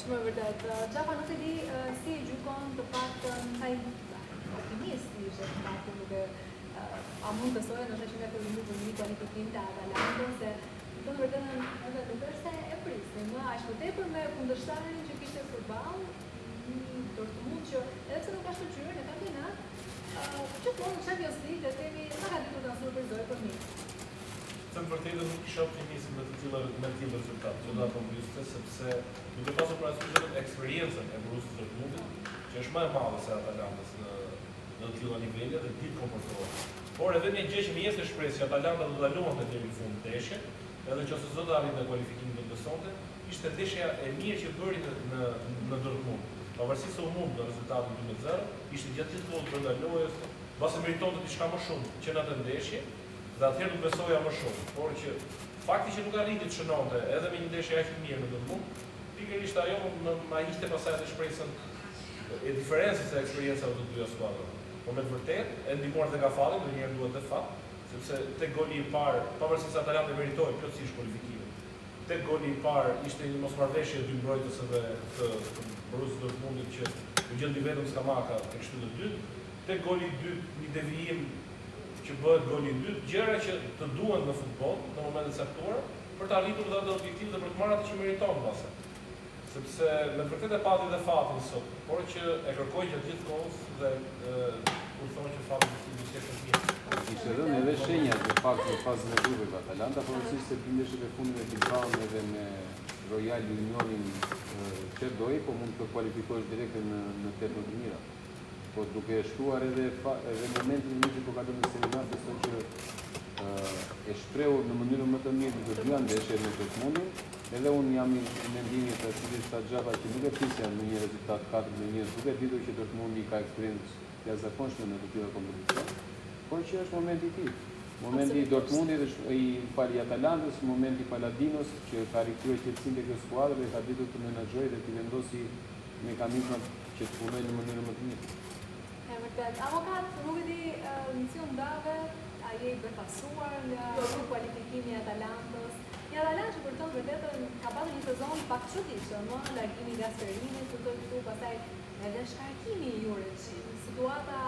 shumë e vërtet. Xhafa nuk e di si e gjykon të paktën sa optimist ishte të paktën duke a mund besojë në që nga fillimu për një kualifikim të Atalantos se të vërtetën edhe nuk është se e prisnim, aq më tepër me kundërshtarin që kishte përballë një Dortmund që edhe pse nuk ka shkëlqyer në kampionat, që po në Champions League dhe temi sa ka ditur ta surprizojë për mirë. Të vërtetë nuk kisha optimizëm me të tillë rezultat, që do ta përmbyste sepse duke pasur parasysh eksperiencën e Borussia Dortmundit, që është më e madhe se Atalantas në të tilla nivele dhe ditë komportohet. Por edhe një gjë që më jeste shpresë që Atalanta do ta luante deri në fund ndeshje, edhe nëse do të arrijë në kualifikimin e besonte, ishte ndeshja e mirë që bëri në Dortmund. Pavarësisht se u mund në rezultatin 2-0, ishte gjatë gjithë kohës brenda lojës, mbas meritonte diçka më shumë që në atë ndeshje, dhe atëherë nuk besoja më shumë. Por që fakti që nuk arriti të shënonte edhe me një ndeshje aq të mirë në Dortmund, pikërisht ajo ma hiqte pasaj atë shpresën e diferencës e eksperiencave të dyja skuadrave. Po me të vërtetë, e ndihmuar te Gafalli, ndonjëherë duhet të fat, sepse tek goli i parë, pavarësisht se Atalanta meritoi plotësisht kualifikimin. Tek goli i parë ishte një mosmarrëveshje e dy mbrojtësve të Borussia Dortmundit që u gjendi vetëm Skamaka tek shtyllë e dytë. Tek goli i dytë, një devijim që bëhet goli i dytë, gjëra që të duhen në futboll në momentet caktuara për të arritur atë objektiv dhe për të marrë atë që meriton mbase. Sepse me të vërtetë e pati dhe fatin sot, por që e kërkoi gjatë gjithë kohës dhe kur thonë që fati do të ishte mirë. Ishte dhënë edhe shenja të fakti në fazën e grupeve Atalanta, pavarësisht se ndeshjet e fundit me Bilbao edhe me Royal Unionin që doi, po mund të kualifikohesh direkt në 18 mijëra. Po duke shtuar edhe momentin në që po kalon në Serie A, besoj që e shprehur në mënyrën më të mirë në dy ndeshjet me Dortmundin. Edhe unë jam i mendimit të siç tha Xhava që nuk e prisja në një rezultat 4-1, duke ditur që Dortmundi ka eksperiencë jashtëzakonshme në të tilla kompeticione, por që është momenti i tij. Momenti i Dortmundit është i Atalantës, momenti i Paladinos që ka rikthyer qetësinë tek kjo skuadër dhe ka ditur të menaxhojë dhe të vendosi mekanizmat që të punojnë në mënyrë më të mirë. E vërtet, avokat, nuk e di misiun dave, a je i befasuar nga kualifikimi i Atalantës. Një Atalantë që për të vërtetën ka pasur një sezon pak çuditshëm, largimi Gasperinit, këtu pastaj edhe shkarkimi i Juric, situata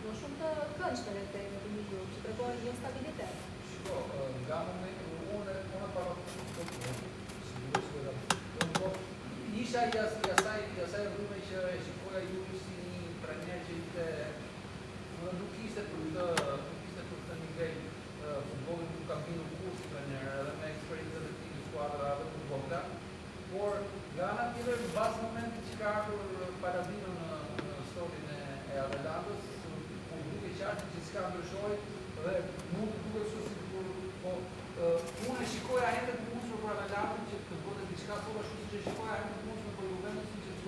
më shumë të këndshme le të themi në një grup që tregon një stabilitet. Shiko, nga momenti unë para isha i asaj rrume që e shikoja Juric si një trajner që nuk ishte për këtë nivel futbolin nuk ka bindur kurrë si trajner edhe me eksperiencën e tij në skuadrave të vogla, por nga ana tjetër mbas momentit që ka ardhur Paladino në storin e Atalantës, po duke qartë që s'ka ndryshoi dhe nuk duket sikur po unë e shikoja ende të mundur për Atalantën që të bëte diçka sot ashtu siç e shikoja ende të mundur për Juventusin që të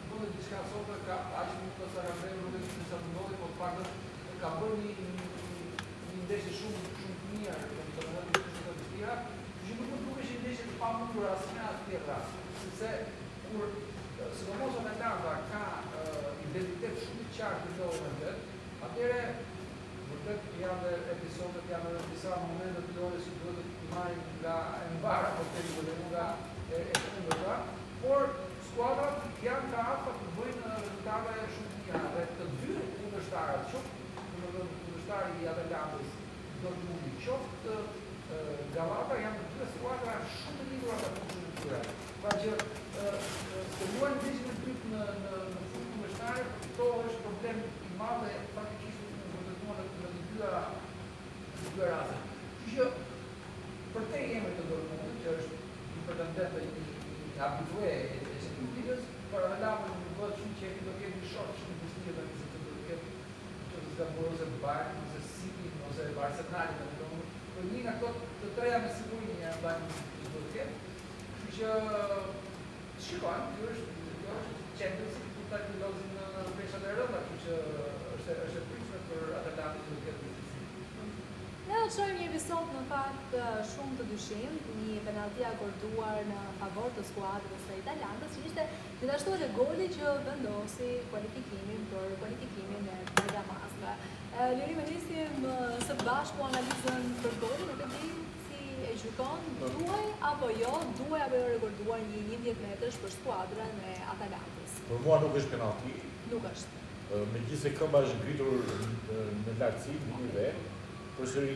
bëte diçka sot ka aq shumë të sa kanë bërë nuk e sa të ndodhi, po faktën ka bërë një ndeshje shumë të mirë në të momentin që të vështira, që nuk më dukesh një ndeshje të pamundur asnjë tjetër rast, sepse kur sidomos Atalanta ka identitet shumë të qartë në lojën e vet, atëherë vërtet janë episodet, janë disa momente të lojës që duhet të marrin nga e mbarë apo të nga e kundërta, por skuadrat janë të afta të bëjnë rezultate shumë të mira dhe të dy kundërshtarët, kundërshtari i Atalantës Dortmundi, qoftë Galata, janë të dy skuadra shumë të lidhura të punën e tyre. Pra që të luajnë ndeshjen e dytë në fund kundërshtare, këto është problem i madh dhe faktikisht në vërtetuar në të dyja rastet. Kështu që për te jemi të Dortmundit, që është një pretendent i habitué e Superligës, por Atalanta nuk bëhet shumë që do ketë një shok shumë të vështirë se do ketë të ose Bayern, ose City, ose Arsenal, për një nga këto të treja me siguri një mbajnë që do të ketë. Kështu që shikojmë, kjo është Champions League, ku ta lozin në peshat e rënda, kështu që është e pritshme për Atalantën që do të ketë vështirësi. Ne do të shohim një episod në fakt shumë të dyshim, një penalti akorduar në favor të skuadrës së Atalantës, që ishte gjithashtu edhe goli që vendosi kualifikimin e Bergamasve. Liri, me nisim së bashku analizën për golin, nuk e di si e gjykon duaj apo jo rekorduar një 11 metrash për skuadrën e Atalantës? Për mua nuk është penalti. Nuk është. Megjithëse këmba është ngritur në lartësi, dhe përsëri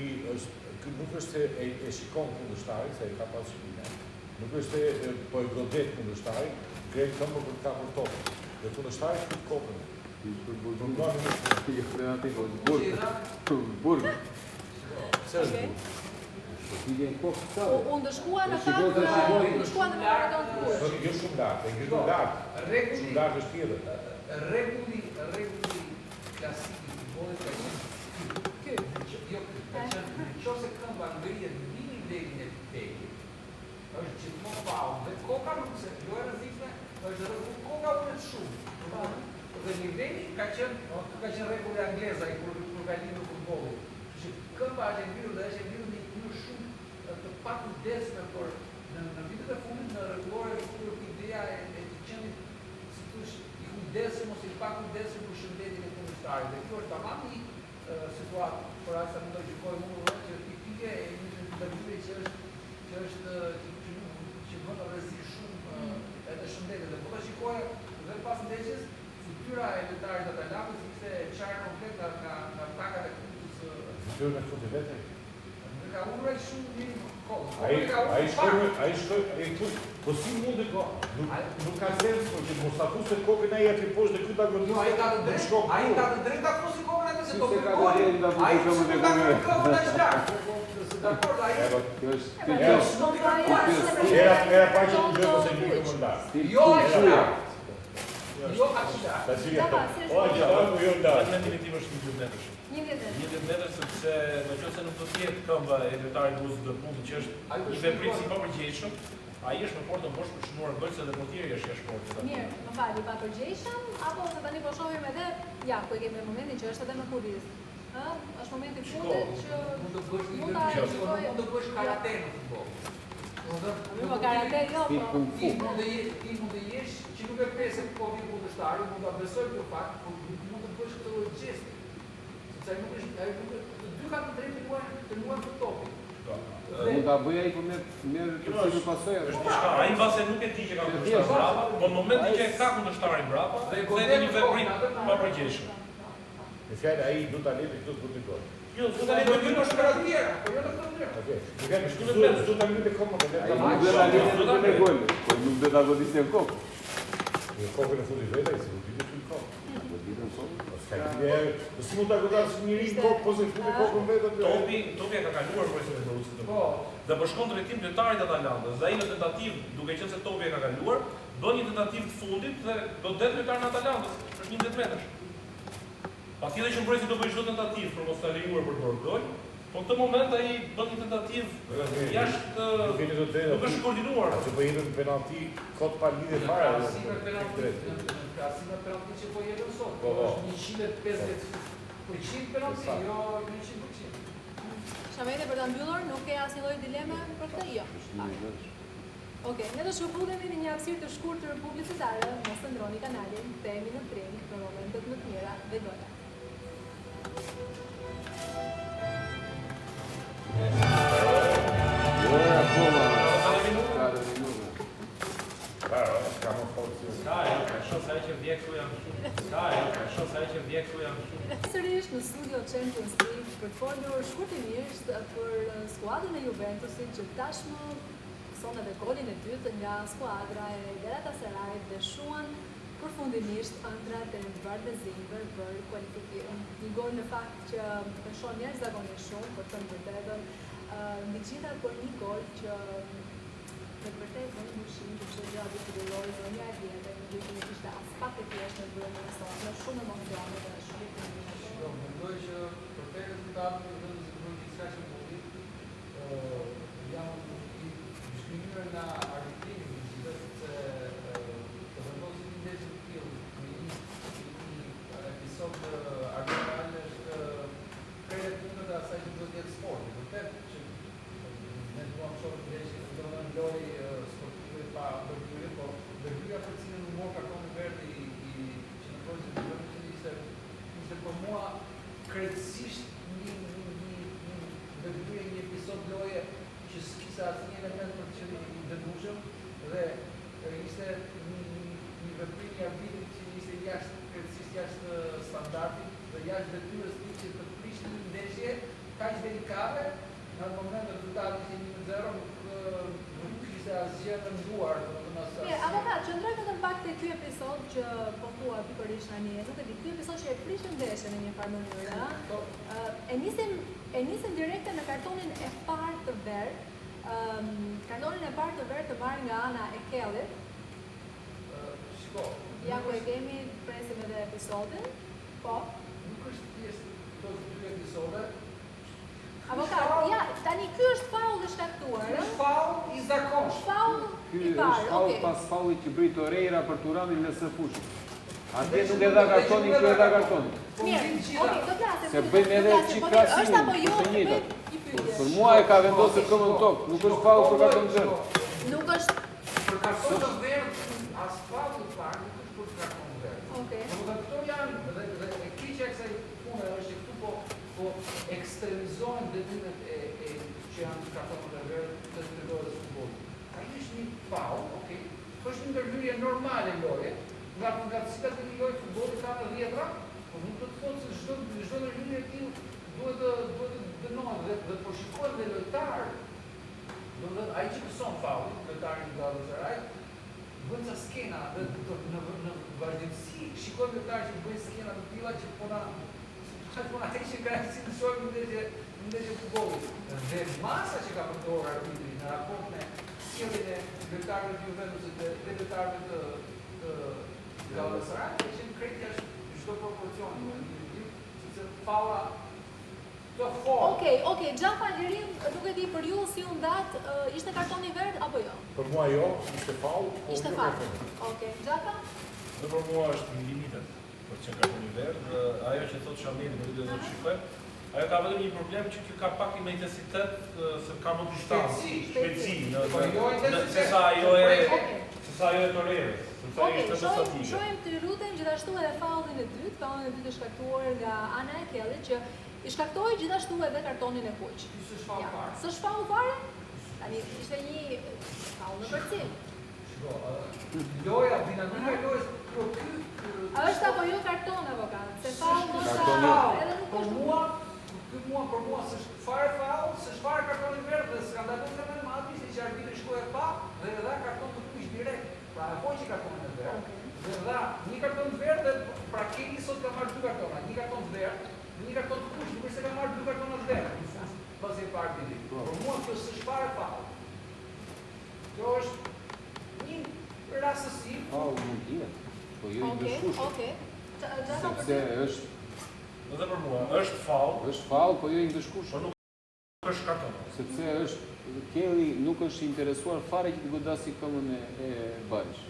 ky nuk është se e shikon kundërshtarin, se e ka pas shikime. Nuk është se po e godet kundërshtarin, krejt këmbë për të kapur topën. Dhe kundërshtarin fut kopën. Ishte Për mua nuk është penalti. Jo penalti, po burg. Pse është burg? Ti vjen kokë sa? U ndëshkua në fakt, u ndëshkua në maraton të burg. Jo shumë lart, e ngritur lart. Shumë lart është tjetër. Rregulli klasik i futbollit ka qenë Ky. jo ka qenë nëse këmba ngrihet në nivelin e tekit, është gjithmonë faull. Dhe koka nuk se jo e rrezikshme, është rregull koka unë shumë. Dhe niveli ka qenë rregulli anglez ai kur ka lindur futbolli. Që këmba është ngritur dhe është ngritur në një shumë të pakudesshme por në vitet e fundit në rregullore kur ideja e të qenit si thosh i kujdesshëm ose i pakudesshëm për shëndetin e kundërshtarit. Dhe kjo është tamam një situatë por aq sa mund të gjykojmë unë që tipike e një ndërhyrje që bën rrezik shumë edhe shëndetit. Dhe po ta shikoja dhe pas ndeshjes fytyra e lojtarit të Atalantës ishte qarë komplet nga takat e kundës. Fytyrën e futi vete. Ka uraj shumë një kohë. Ai shkoi, po si mund të ka? Nuk ka sens po që mos ta fusë kokën ai aty poshtë dhe ky ta godit. Ai ka të drejtë ta fusi kokën atë se do të ka drejtë ta fusë kokën e Dakord, ai. Kjo është Era pa që të bëjë ose një komandar. Jo ashtu. Jo ashtu. Tash ja. O jo ndaj. Mendimi tim është 11 metrash. 11 metrash sepse nëse nuk do të jetë këmba e lojtarit të Rusë Dortmund që është një veprim si papërgjegjshëm, ai është në portën bosh për shnuar golse dhe portieri është jashtë portës. Mirë, më fali, papërgjegjshëm apo se tani po shohim edhe ja, ku e kemi në momentin që është edhe më kurriz. Është momenti i fundit që mund të bësh mund ta shikoj. mund të bësh karate në futboll. Nuk karate jo, po. Ti mund të jesh që nuk e pesë po vi kundërshtari, mund ta besoj për fakt, por mund të bësh këtë lloj gjesti. Sepse ai nuk është të dy kanë të drejtë të luajnë për topin. mund ta bëj ai po merr përcjellje pasojë. Është diçka, ai mbase nuk e di që ka kundërshtar brapa, po në momentin që e ka kundërshtarin brapa, dhe një veprim papërgjegjshëm. Në fjalë ai do ta lejë këtu për të gol. Jo, do ta lejë Kjo është për tjera, po jo në këtë ndër. Okej. Nuk e do ta lejë komo për Ai nuk do ta lejë të gol, po nuk do ta godisë në kokë. Në kokën e futi vetë, si do të bëjë kokë. Do ditën sot. Si mund ta godash njëri kokë, po se futi kokën vetë. Topi ka kaluar përse të Rusë të Po. Dhe për shkon drejtim lojtarit Atalantës, dhe ai në tentativë, duke qenë se topi ka kaluar, bën një tentativë të fundit dhe godet lojtarin Atalantës, është 11 metrash. Patjetër që mbrojtësi do bëjë çdo tentativë për mos ta lejuar për të bërë gol, po në këtë moment ai bën një tentativë jashtë nuk është koordinuar. Që po jetën penalti kot pa lidhje fare. Si me penalti që po jetën sot. Po, është 150 po 100 penalti, jo 100%. Shamete për ta mbyllur, nuk ke asnjë lloj dileme për këtë? Jo. Okej, ne do shkëputemi në një hapësirë të shkurtër publicitare, mos të ndroni kanalin, kthehemi në trim për momentet më të mira dhe gola. Sërish në studio Champions League për të folur shkurtimisht për skuadrën e Juventusit që tashmë son edhe golin e dytë nga skuadra e Galatasarayit dhe shuan përfundimisht ëndrat e Vardëzinëve për kualifikim. Një gol në fakt që shon jashtëzakonisht shumë, për të thënë vërtetën, mbi gjitha për një gol që me vërtet në një shim që çdo gjë do të dëllojë në një vjetë, në një që ishte as pak e thjeshtë në bërë në sot, në shumë emocione dhe shumë të mirë. Mendoj që për te rezultatin e vendit të bëjë diçka që mundi, janë shkrimur nga arbitri, sepse të vendosin një ndeshje të tillë, një episod arbitral është krejt kundër asaj që duhet të jetë sporti. Vërtet që ne duam të shohim ndeshje që do të ndoj sportive pa ndërhyrje, po ndërhyrja për cilën u mor kartoni verdh që në pozicion të Juventusit ishte për mua krejtësisht një ndërhyrje, një episod loje jashtë standardit dhe jashtë detyrës tij që të prishte një ndeshje kaq delikate, në atë moment rezultati ishte 1-0, nuk ishte asgjë të nduar, domethënë Mirë, avokat, qëndroj vetëm pak te ky episod që po thua pikërisht tani, nuk e di, ky episod që e prishën ndeshjen në një farë mënyrë, e nisim direkte në kartonin e parë të verdh. Kartonin e parë të verdh të marrë nga ana e Kellit. Shiko. Ja ku e kemi, presim edhe episodin. Po. Nuk është thjesht këto dy episode. Avokat, ja, tani ky është faull i shkaktuar, Ky është faull i zakonshëm. Faull Ky i parë, është faull okay. pas faullit që bëri Torreira për Turanin në së fushit. Atje nuk e dha kartonin, këtu e dha kartonin. Mirë, okay, do flasim. Se bëjmë edhe çik krahasimin, Është apo jo, të bëjmë njëjtat. një pyetje. Për mua e ka vendosur këmbën tokë, nuk është faull për karton të verdh. Nuk është, Për karton të verdh, as faulli i parë nuk është për karton të verdh. okay. Domethënë këto janë dhe e keqja e kësaj pune është që këtu po ekstremizohen detyrat që janë karton të verdh të spjegohet futbollit. Ai është një faull, okay? Është një ndërhyrje normale loje, nga cilat e lojë futbolli ka në 10-ra, po nuk do të thotë se çdo ndërhyrje e tillë duhet të dënohet dhe po shikojmë dhe lojtarë. Domethënë ai që mëson faullin, lojtari i Gallazarajt, bën ca skena dhe në vazhdimsi shikojmë lojtarë që bëjnë skena të tilla që po na heqin krahasimin të shohim ndeshje futbolli. Dhe masa që ka përdorur arbitri në raport me sjelljen e lojtarëve të Juventusit dhe lojtarëve të Gallazarajt ishin krejt jashtë çdo proporcioni, sepse faulla të fortë. Okej, Xhafa Lirim, nuk e di për ju si u ndat, ishte karton i verdh apo jo? Për mua jo, ishte faull, po Ishte nuk e faull. them. Okej, Xhafa? Dhe për mua është në limitet për që karton i verdh, dhe ajo që thotë Shamili, nuk do të shikoj. Ajo ka vetëm një problem që kjo ka pak me intensitet, se ka më distancë, shpejtësi, se sa ajo e Torreirës. Okej, shohim të lutem gjithashtu edhe faullin e dytë, faullin e dytë është shkaktuar nga ana e Kellit që i shkaktoi gjithashtu edhe kartonin e kuq. Ky s'është faull fare. S'është faull fare? Tani ishte një faull në përcim. Shiko, loja, dinamika e lojës, Është apo jo karton avokat? Se faull mos Karton jo. edhe nuk për është. mua s'është fare faull, s'është fare karton i verdh dhe skandaloze më madh ishte që arbitri shkoi pa dhe e dha karton të kuq direkt. Pra e hoqi kartonin e verdh. Dhe dha një karton të verdh dhe pra Kelly sot ka marrë 2 kartona, një karton të verdh, një karton të kuq, nuk është se ka marrë 2 kartona të verdh. Pas e parë arbitri. Për mua kjo s'është fare faull. Kjo është një rastësi. Faull mund të jetë, po jo i dëshkueshëm. Okej. Sepse është Dhe për mua, është faull, faull, po jo i dëshkueshëm. po nuk është karton. Sepse Kelly nuk është interesuar fare që të godasi këmbën e Barish.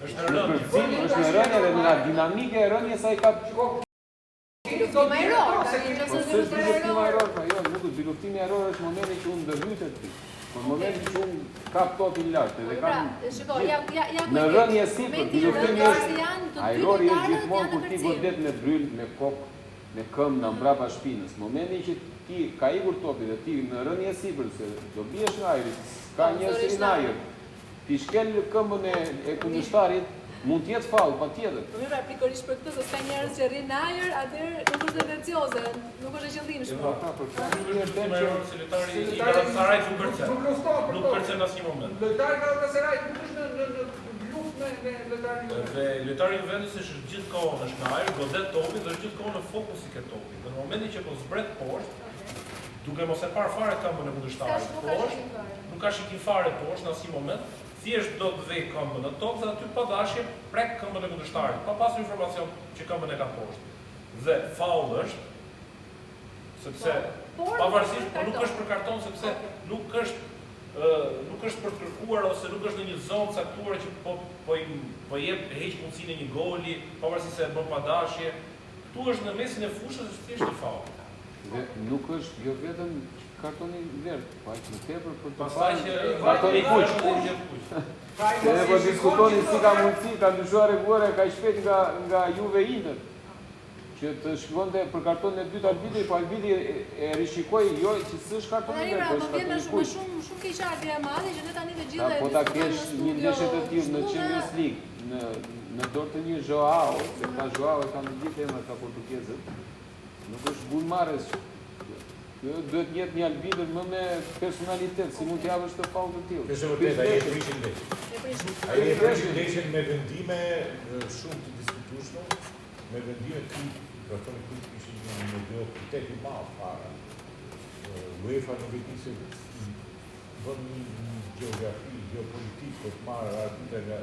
Është Në në rëndje. përcim, është në rënje dhe nga dinamike e rënjes ai ka Luftimi error, Po s'është biluftimi error, pra jo, nuk është biluftimi error është momenti që unë ndërhytet ti. Po momenti që unë kap topin lart edhe kam në rënje sipër, biluftimi është ajrori është gjithmonë kur ti godet me bryl, me kokë, me këmbë në mbrapa shpinës. Momenti që ti ka ikur topi dhe ti në rënje sipër se do biesh në ajër, ka njerëz në ajër. Ti shkel këmbën e kundërshtarit, mund të jetë faull, patjetër. Po mirë, pikërisht për këtë, se ka njerëz që rrin në ajër, atëherë nuk është tendencioze, nuk është e qëllimshme. Se lojtari i Gallazarajt nuk kërcen. Nuk kërcen asnjë moment. Lojtari i Gallazarajt nuk është në luftë me lojtarin e Dhe lojtari i Juventusit është gjithkohon është në ajër, godet topin dhe është gjithkohon në fokus i ke topin. Dhe në momentin që po zbret poshtë, duke mos e parë fare këmbën e kundërshtarit poshtë, nuk ka shikim fare poshtë në asnjë moment, thjesht do të vej këmbën në tokë dhe aty pa dashje prek këmbën e kundërshtarit, pa pasur informacion që këmbën e ka poshtë. Dhe faull është, sepse pavarësisht, po nuk është për karton sepse nuk është për të kërkuar ose nuk është në një zonë caktuar që po jep heq mundësinë e një goli, pavarësisht se e bën pa dashje. Ktu është në mesin e fushës është thjesht një faull. Dhe nuk është jo vetëm kartoni verdh, po aq më tepër për të Pastaj që kartoni kuq. Edhe po diskutoni si ka mundësi, ka ndryshuar rregullore kaq shpejt nga Juve Inter. që të shkonte për kartonin e dytë arbitri, po arbitri e rishikoi jo që s'është kartoni i Pra, verdh, më është vjen kartoni i me kuq. shumë keqardhje e madhe që ne tani të gjithë Po ta kesh një ndeshje të tillë në Champions League, në dorë të një Joao, se ka Joao e kanë të gjithë emrat ka portugezët, nuk është bulmarrës. Jo, duhet jetë një arbitër më me personalitet, si mund t'javësh të faull të tillë. Është vërtet, ai e prishin ndeshjen. Ai e prishin ndeshjen me vendime shumë të diskutueshme, me vendime që kartoni kuq ishin një mediocritet i madh para. UEFA nuk e di se bën një gjeografi, geopolitik për të marrë arbitra nga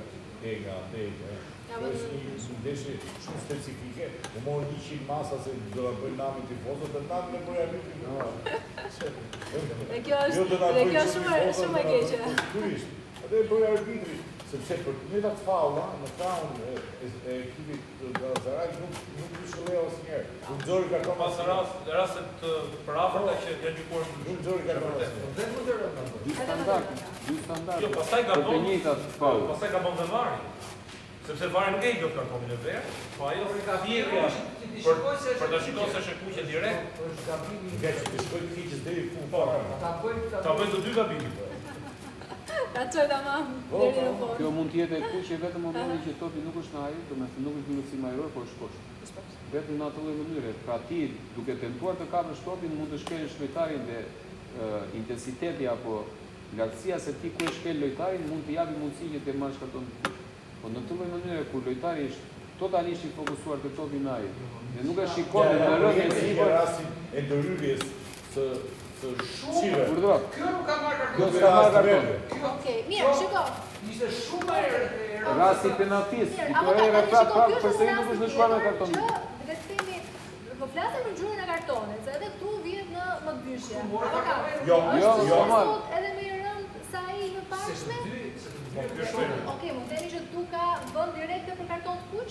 ndeshja. Është një ndeshje shumë specifike, u morë 100 masa se do ta bëjnë namin tifozët, dhe namin e bëjë arbitrin. Dhe kjo është shumë e keqe. Atë e bëjë arbitri, sepse për të njëjtat faulla në krahun e ekipit të Galatasarayt nuk shëlleu asnjëherë. Nuk nxori karton Pas rastet të përafërta që janë gjykuar nuk nxori karton asnjëherë. Dy standard. Jo, pastaj Për të njëjtat faull. Pastaj ka bën dhe vari. Sepse vari nuk e i do kartonin e verë, po ajo thirrja për ta shikuar se është e kuqe direkt. Është gabimi. Nga që të shkojnë fiqës deri në fund. Ta bëjnë të dy gabime. Ka çoj tamam deri në fund. Kjo mund të jetë e kuqe vetëm në momentin që topi nuk është në ajër, domethënë nuk është bërë si major, por është poshtë. Vetëm në atë lloj mënyre. Pra ti duke tentuar të kapësh topin mund të shkelësh lojtarin dhe intensiteti apo lartësia se ti ku e shkel lojtarin mund të japi mundësi që të marrësh karton të kuq. Po në të lloj mënyre kur lojtari është totalisht i fokusuar te topi në ajër dhe nuk e shikon në rrugën e sipër rastin e ndërhyrjes së Shive. Urdhëro. Kjo nuk ka marrë Jo karton. s'ka marrë karton. Okej, mirë, shiko. Ishte shumë e Rasti penaltis, i po era prap përsëri nuk është në shkuar me karton. Le të themi, po flasim për gjuhën e kartonit, se edhe këtu vjen në mëdbyshje. Jo, Edhe më i rënd sa ai më pashme. Okej, mund të themi që tu ka vend direkte për karton të kuq?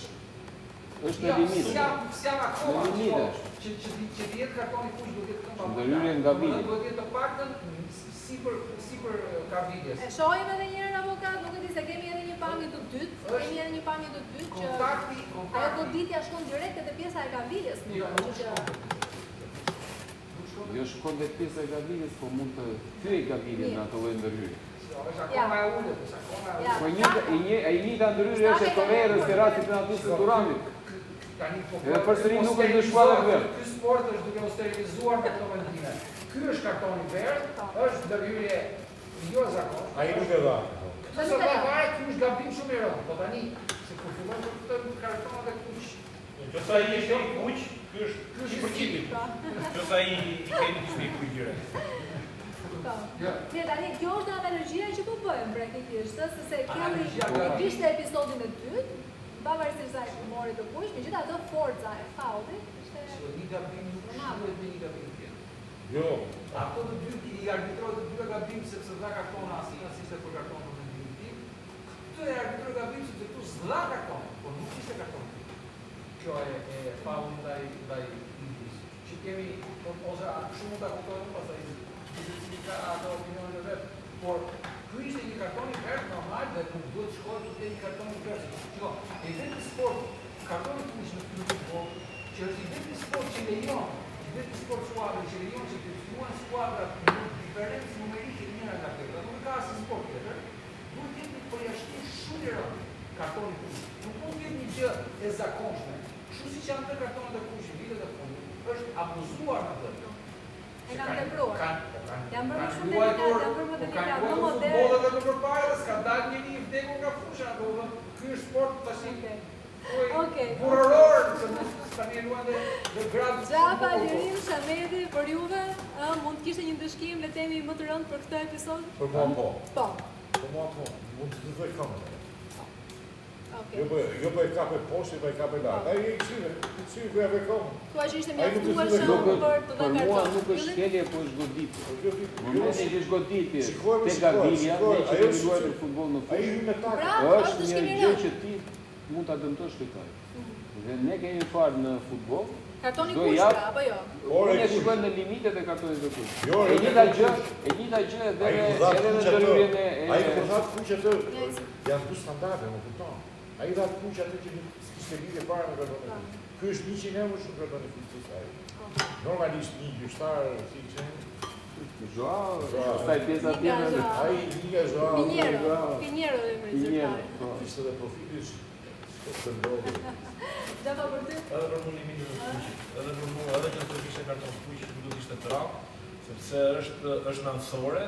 Është në limitë. S'jam akoma. Në limite. Që të jetë kartoni kuq duhet të jetë këmbë. Ndërhyrje nga vili. Duhet të jetë të paktën sipër kaviljes. E shohim edhe një herë avokat, nuk e di se kemi edhe një pamje të dytë, kemi edhe një pamje të dytë që ajo goditja shkon direkte te pjesa e kaviljes, Jo shkon te pjesa e kaviljes, po mund të thyej kaviljen në ato lloj ndërhyrje. Është akoma e ulët, është akoma e ulët. Po ai njëta ndërhyrje është e Torreirës te rasti penaltis të Duranit. Edhe përsëri nuk është në shkuadrën e vet. Ky sport është duke u sterilizuar me këto vendime. Ky është kartoni i verdh, është ndërhyrje jo zakonisht. Ai nuk e dha. Nëse do varet, ky është gabim shumë i rëndë. Po tani, se kur fillon të kuptojmë kartonat e kuq. Nëse ai është i kuq, ky është i përgjithshëm. Nëse ai i kemi ishte i kuq direkt. Ne tani kjo është analogjia që po bëjmë praktikisht, se kemi kishte episodin e dytë, pavarësisht se ai mori të kuq, megjithatë forca e faullit ishte Një gabim nuk shihet me një gabim tjetër. Jo. Ato të dy i arbitrojnë të dy gabim sepse dha kartona asnjë për kartonin definitiv. Këtu e arbitroi gabim sepse këtu s'dha karton, por nuk ishte karton. Kjo e faulli ndaj Indis. Që kemi ose shumë ta kuptojmë pastaj ka ato opinionin e vet, por ky ishte një karton i verdh normal dhe nuk duhet të shkojë te një karton i verdh. Shiko, e vetë sport, kartoni i kuq në futboll, që është i vetë sport që lejon, i vetë sport skuadrë që lejon që të fluan skuadrat në diferencë numerike njëra nga tjetra. Nuk ka asnjë sport tjetër. Duhet të jetë përjashtim shumë i rëndë kartoni i kuq. Nuk mund të jetë një gjë e zakonshme. Kështu siç janë të kartonat e kuq në vitet e fundit, është abuzuar në atë. e kanë tepruar. Jam bërë shumë luajtur, delikat, jam bërë më delikat, më Futbollet modern. edhe të përpara, s'ka dalë njëri i vdekur nga fusha, do ky është sport tash. Okej. Burror, se tani luan dhe gradë. Xhafa Lirin Shamedi për juve, mund të kishte një ndëshkim le të themi më të rëndë për këtë episod? Për mua po. Po. Për mua po. Mund të thuaj kamera. Okej. Jo po e kapë poshtë, po e kapë lart. Ai e këshire, ku ja vekon. Thua që ishte Ai nuk mjaftuar është shumë për të Për dhënë mua karton. nuk është shkelje, po është goditje. Jo, Momentin që është goditje Shikojmë, te gavilja, shikojmë, ne që ajo kemi luajtur është- futboll në ai fund, hyn me tak. Bravo, është një shkemi gjë rënd. që ti mund ta dëmtosh lojtarin. Dhe ne kemi parë në futboll, Kartoni çdo kushte javë- apo jo? Ore ne kush. shikojmë në limitet e kartonit të kuq. Jo, E njëjta gjë edhe Ai edhe kur dha në kuq atë. ndërhyrjen Ai kur e dha kuq atë. Janë dy standarde, më kupton. Ai dha kuq atë që s'kishte lidhje para me kartonin. Ky është 100 euro shumë për beneficë saj. Normalisht një gjyqtar, si që Joao, pastaj pjesa tjetër. ai Liga Joao, Pinheiro dhe emri zyrtar. ishte dhe profiti të ndodhur. Gjafa për ty? Edhe për mundimin e kuqit. Edhe për mua, edhe që të kishte karton kuq, nuk do të ishte trap, sepse është nënësore,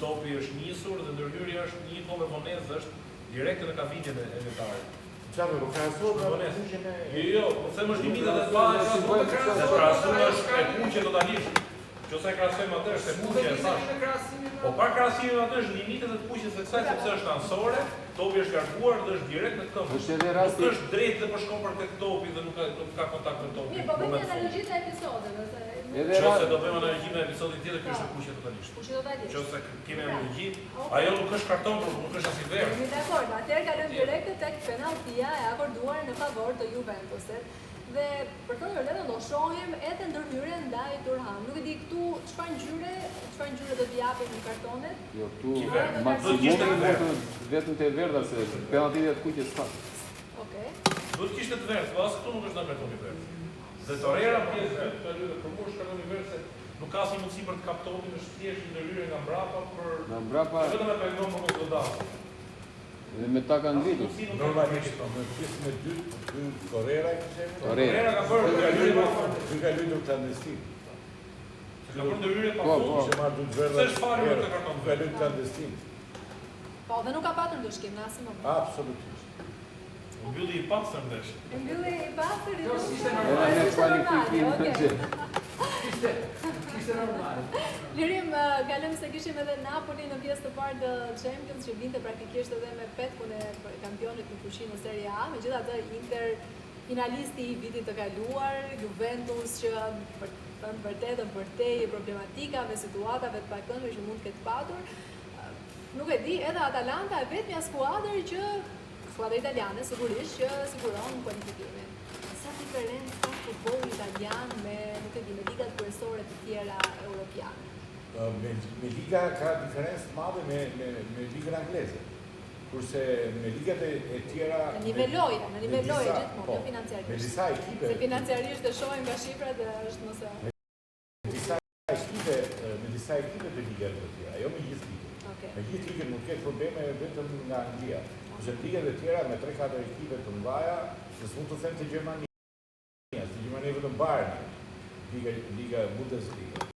topi është nisur dhe ndërhyrja është një kohë me vonezë, është direkt në kavinën e letarit. Çfarë do krahasohet me kuqin e Jo, po them është limitet e banë, se krahasuar është e kuqe totalisht. Nëse e krahasojmë atë është e kuqe e sashtë. Po pa krahasimin atë është limitet e të kuqes së kësaj sepse është nënësore, topi është larguar dhe është direkt në këmbë. Është edhe rasti. Nuk është drejt dhe po shkon për tek topi dhe nuk ka kontakt me topin. Mirë, po bëjmë një analogi të episodeve, se Edhe Nëse do bëjmë analogi me episodin tjetër, kjo është e kuqe totalisht. kuqe totalisht. Nëse kemi analogji, ajo nuk është karton, por nuk është as i verë. Jemi dakord, atëherë kalojmë direkt tek penalltia e akorduar në favor të Juventusit. Dhe për të vërtetë do shohim edhe ndërhyrje ndaj Turhan. Nuk e di këtu çfarë ngjyre do t'i japin në kartonet. Jo, këtu Kiver. maksimumi vetëm te verdha se penaltitë të kuqes pas. Okej. Duhet kishte të verë, po as këtu nuk është në karton i verë. Dhe Torreira pjesë vetë, ka luajtur për mua karton i verë se nuk ka asnjë mundësi për të kaptonin, është thjesht një ndërhyrje nga mbrapa për Nga mbrapa vetëm e pengon për mos godasë. dhe me ta kanë ngritur. normalisht në pjesën e dytë ky Torreira kishte. Torreira ka bërë ndërhyrje pa fund. Ky ka luajtur klandestin. Ka bërë ndërhyrje pa Po, fund. po. Kishte marrë dy verdha. Se është fare me të karton. Ka luajtur klandestin. Po, dhe nuk ka patur ndryshkim në asnjë moment. Absolutisht. Mbylli i pastër ndesh. E mbylli i pastër i Era me kualifikim. Kishte normal. Lirim, kalojmë se kishim edhe Napoli në pjesë të parë të Champions që vinte praktikisht edhe me petkun e kampionit në fushë në Serie A. Megjithatë Inter finalisti i vitit të kaluar, Juventus që për të thënë vërtetën vërtej problematikave, situatave të pakëndshme që mund të ketë patur. Nuk e di, edhe Atalanta e vetmja skuadër që skuadra italiane sigurisht që siguron kualifikimin. Sa diferencë ka futbolli italian me, nuk e di, me ligat kryesore të tjera europiane? Me liga ka diferencë të madhe me ligën angleze. Kurse me ligat e tjera Në nivel loje gjithmonë, po, jo me financiarisht. disa ekipe, Se financiarisht e shohim nga shifrat dhe është mos e. me disa ekipe të ligat e tjera, jo me gjithë ligën. Okej. Me gjithë ligën nuk ketë probleme vetëm nga Anglia. Kurse ligat e tjera me 3-4 ekipe të mëdha, s'mund të them të Gjermania. Gjermania vetëm Bayern, liga Bundesliga.